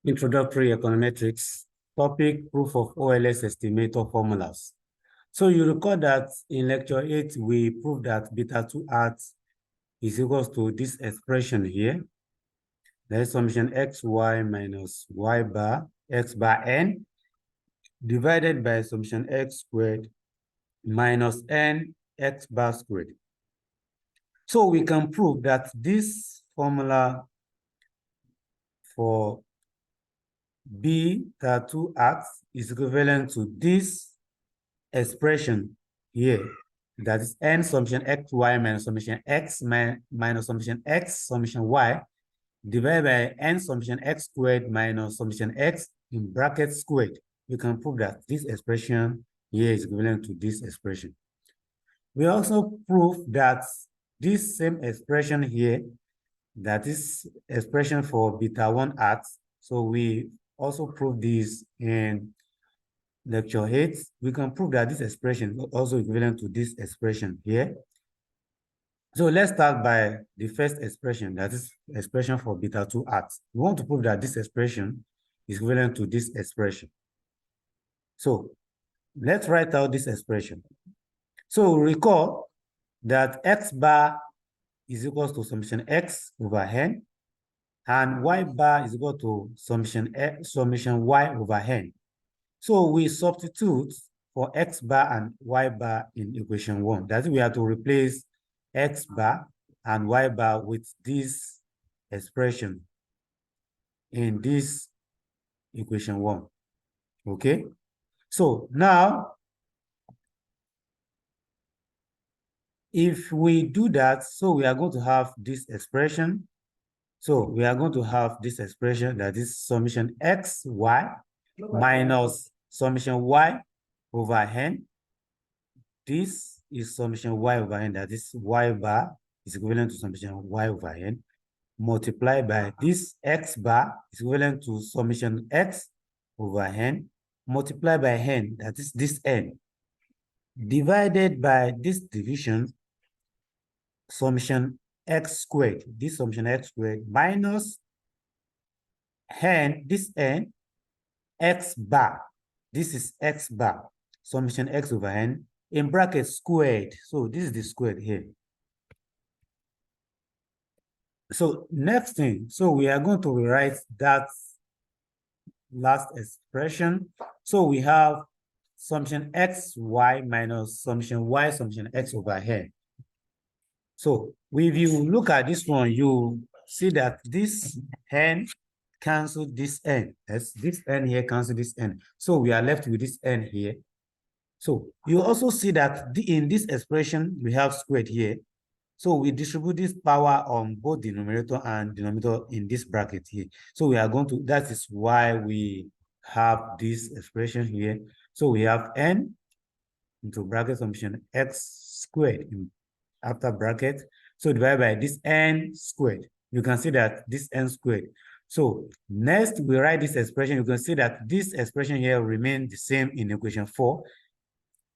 Introductory Econometrics, topic proof of OLS estimator formulas. So you recall that in lecture 8, we proved that beta 2 at is equals to this expression here. That is summation xy minus y bar, x bar n, divided by summation x squared minus n x bar squared. So we can prove that this formula for beta 2 at is equivalent to this expression here, that is n summation xy minus summation x minus summation x summation y divided by n summation x squared minus summation x in bracket squared. You can prove that this expression here is equivalent to this expression. We also prove that this same expression here, that is expression for beta 1 at, so we also prove this in lecture 8. We can prove that this expression is also equivalent to this expression here. So let's start by the first expression, that is expression for beta 2 at. We want to prove that this expression is equivalent to this expression. So let's write out this expression. So recall that x bar is equal to summation x over n, and y bar is equal to summation y over n. So we substitute for x bar and y bar in equation 1. That is, we have to replace x bar and y bar with this expression in this equation 1. Okay? So now, if we do that, so we are going to have this expression. So we are going to have this expression, that is summation xy minus summation y over n. This is summation y over n, that is y bar is equivalent to summation y over n, multiplied by this x bar is equivalent to summation x over n, multiplied by n, that is this n, divided by this division, summation x squared, this summation x squared, minus n, this n, x bar, this is x bar, summation x over n, in bracket squared. So this is the squared here. So next thing, so we are going to rewrite that last expression. So we have summation xy minus summation y summation x over n. So if you look at this one, you see that this n cancel this n. As this n here cancel this n. So we are left with this n here. So you also see that in this expression, we have squared here. So we distribute this power on both denominator and denominator in this bracket here. So we are going to, that is why we have this expression here. So we have n into bracket summation x squared in after bracket. So divided by this n squared. You can see that this n squared. So next we write this expression. You can see that this expression here remains the same in equation 4.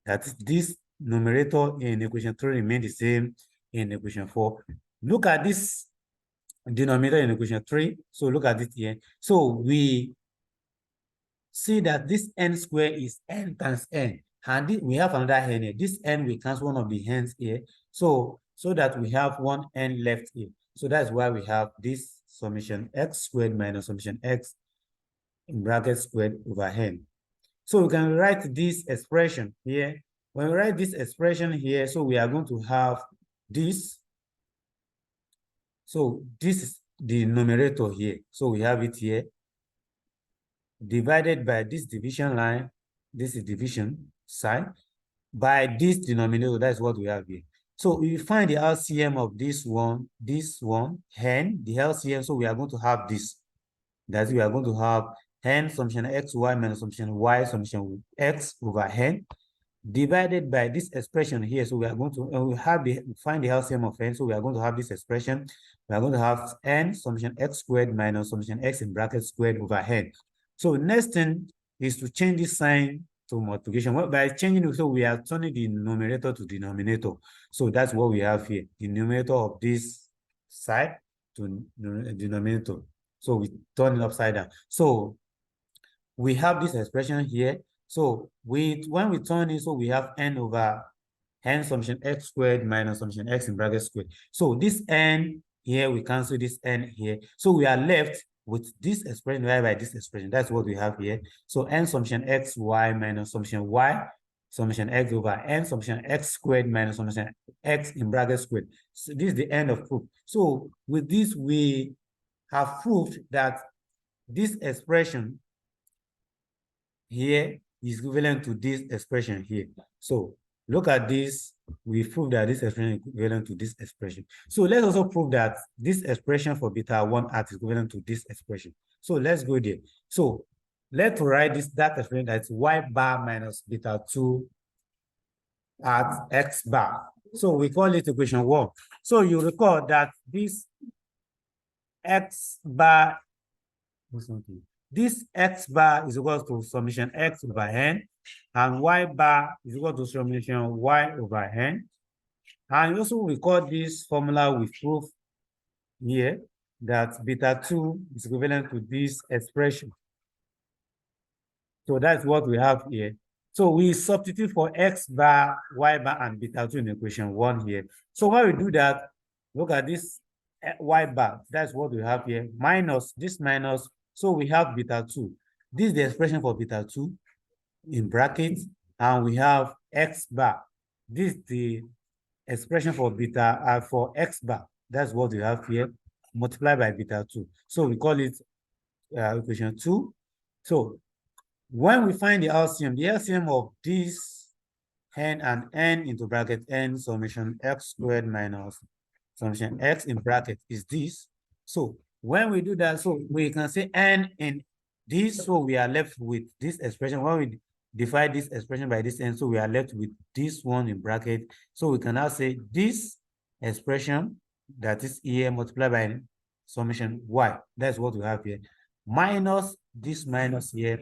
That is, this numerator in equation 3 remains the same in equation 4. Look at this denominator in equation 3. So look at it here. So we see that this n squared is n times n. And we have another n here. This n, we cancel one of the n's here. So that we have one n left here. So that's why we have this summation x squared minus summation x in bracket squared over n. So we can write this expression here. When we write this expression here, so we are going to have this. So this is the numerator here. So we have it here, divided by this division line. This is division sign by this denominator. That's what we have here. So we find the LCM of this one, n, the LCM. So we are going to have this. That we are going to have n summation xy minus summation y summation x over n divided by this expression here. So we are going to find the LCM of n. So we are going to have this expression. We are going to have n summation x squared minus summation x in bracket squared over n. So next thing is to change this sign to multiplication. Well, by changing it, so we are turning the numerator to denominator. So that's what we have here. The numerator of this side to denominator. So we turn it upside down. So we have this expression here. So when we turn it, so we have n over n summation x squared minus summation x in bracket squared. So this n here, we cancel this n here. So we are left with this expression divided by this expression. That's what we have here. So n summation x y minus summation y summation x over n summation x squared minus summation x in bracket squared. So this is the end of proof. So with this, we have proved that this expression here is equivalent to this expression here. So look at this. We prove that this expression is equivalent to this expression. So let's also prove that this expression for beta 1 at is equivalent to this expression. So let's go there. So let's write that expression that's y bar minus beta 2 at x bar. So we call it equation 1. So you recall that this x bar, this x bar is equal to summation x over n, and y bar is equal to summation y over n. And also we call this formula we prove here that beta 2 is equivalent to this expression. So that's what we have here. So we substitute for x bar, y bar, and beta 2 in equation 1 here. So when we do that, look at this y bar. That's what we have here. Minus this minus. So we have beta 2. This is the expression for beta 2 in brackets. And we have x bar. This is the expression for beta for x bar. That's what we have here. Multiplied by beta 2. So we call it equation 2. So when we find the LCM of this n and n into bracket n summation x squared minus summation x in bracket is this. So when we do that, so we can say n in this, so we are left with this expression. When we divide this expression by this n, so we are left with this one in bracket. So we can now say this expression that is here multiplied by summation y. That's what we have here. Minus this minus here.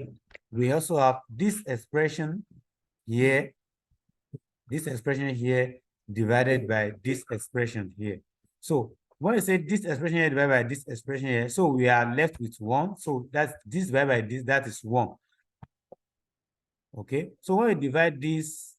We also have this expression here, divided by this expression here. So when we say this expression here divided by this expression here, so we are left with 1. So that's this divided by this, that is 1. Okay, so when we divide this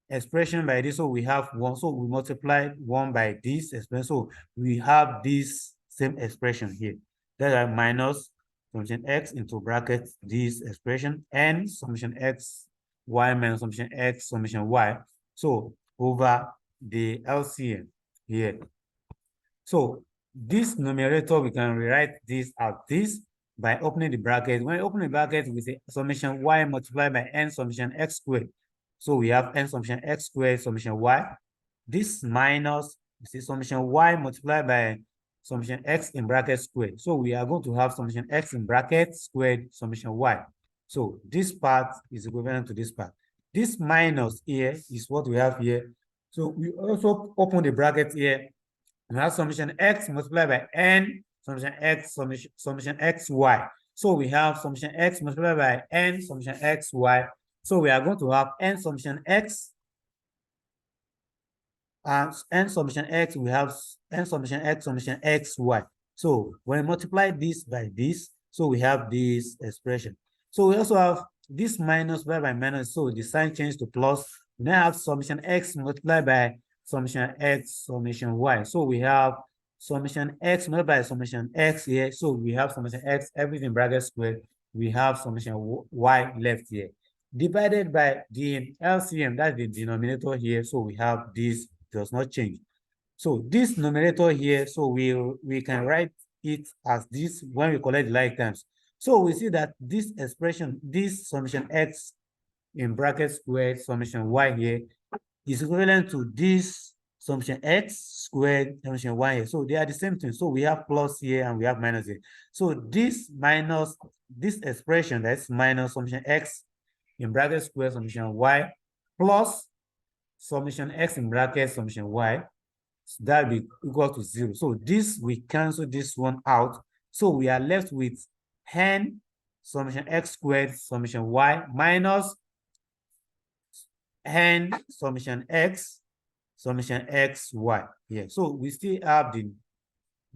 expression by this, so we have 1. So we multiply 1 by this expression. So we have this same expression here. That is minus summation x into bracket this expression and summation x y minus summation x summation y. So over the LCM here. So this numerator, we can rewrite this as this by opening the bracket. When you open the bracket, we say summation y multiplied by n summation x squared. So we have n summation x squared summation y. This minus, we say summation y multiplied by summation x in bracket squared. So we are going to have summation x in bracket squared summation y. So this part is equivalent to this part. This minus here is what we have here. So we also open the bracket here. We have summation x multiplied by n summation x summation xy. So we have summation x multiplied by n summation xy. So we are going to have n summation x and n summation x, we have n summation x summation xy. So when we multiply this by this, so we have this expression. So we also have this minus by minus, so the sign changes to plus. We now have summation x multiplied by summation x summation y. So we have summation x multiplied by summation x here. So we have summation x, everything bracket squared. We have summation y left here. Divided by the LCM, that's the denominator here. So we have this does not change. So this numerator here, so we can write it as this when we collect the like terms. So we see that this expression, this summation x in bracket squared summation y here is equivalent to this summation x squared summation y here. So they are the same thing. So we have plus here and we have minus here. So this minus this expression, that's minus summation x in bracket squared summation y plus summation x in bracket summation y, so that will be equal to 0. So this, we cancel this one out. So we are left with n summation x squared summation y minus n summation x summation xy here. So we still have the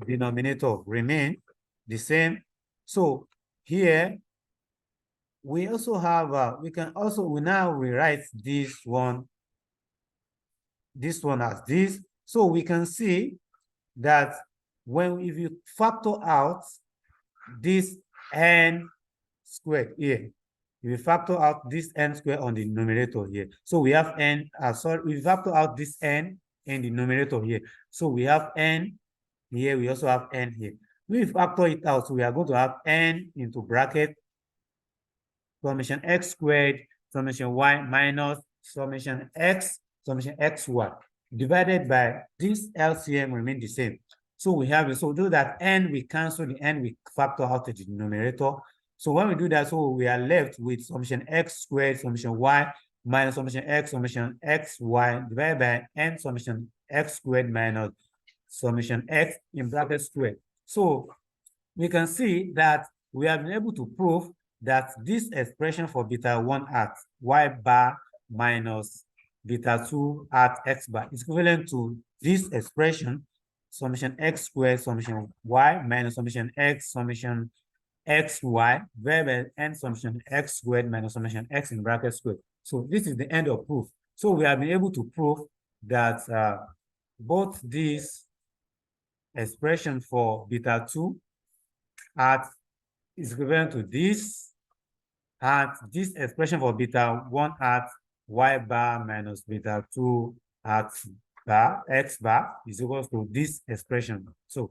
denominator remain. the same. So here we also have we now rewrite this one as this. So we can see that if you factor out this n squared here, we factor out this n squared on the numerator here. So we have we factor out this n in the numerator here. So we have n here, we also have n here. We factor it out, so we are going to have n into bracket summation x squared summation y minus summation xy divided by this LCM remain the same. So we have it. So do that n, we cancel the n, we factor out the numerator. So when we do that, so we are left with summation x squared summation y minus summation xy divided by n summation x squared minus summation x in bracket squared. So we can see that we have been able to prove that this expression for beta 1 at y bar minus beta 2 at x bar is equivalent to this expression, summation x squared summation y minus summation xy divided by n summation x squared minus summation x in bracket squared. So this is the end of proof. So we have been able to prove that both these expression for beta 2 at is equivalent to this, and this expression for beta 1 at y bar minus beta 2 at bar x bar is equal to this expression. So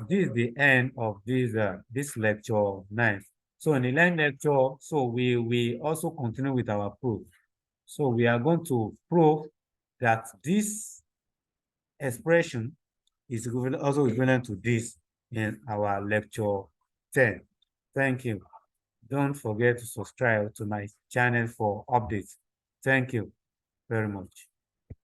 this is the end of this lecture 9. So in the next lecture, so we also continue with our proof. So we are going to prove that this expression is also equivalent to this in our lecture 10. Thank you. Don't forget to subscribe to my channel for updates. Thank you very much.